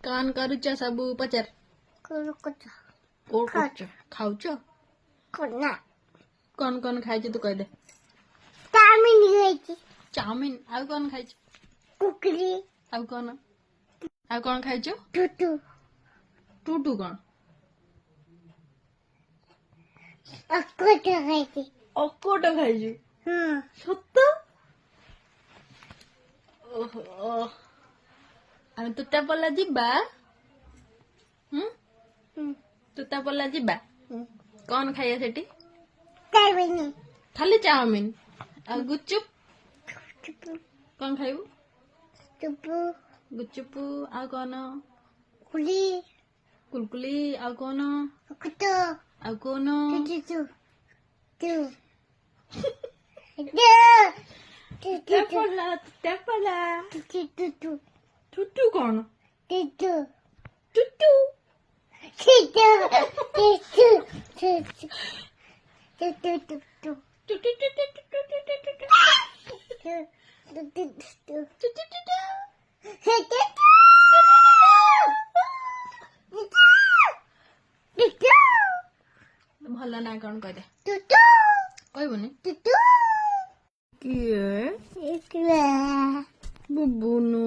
कौन करुच सबू पचार खाऊच कौन कौन खाई तू कह दे चाउमीन आउ कौन खाई आउ कौन खाई टूटू कौन अकोट खाई सत आम तुता पला जीबा तुता पला जीबा कौन खाइया सेठी खाली चाउमीन आ गुचुप कौन खाइबू गुचुप आ कौन कुलकुली आ कौन टूटू कौन टूटू भल ना कौन कह दे कहबुनि किए बुबुनु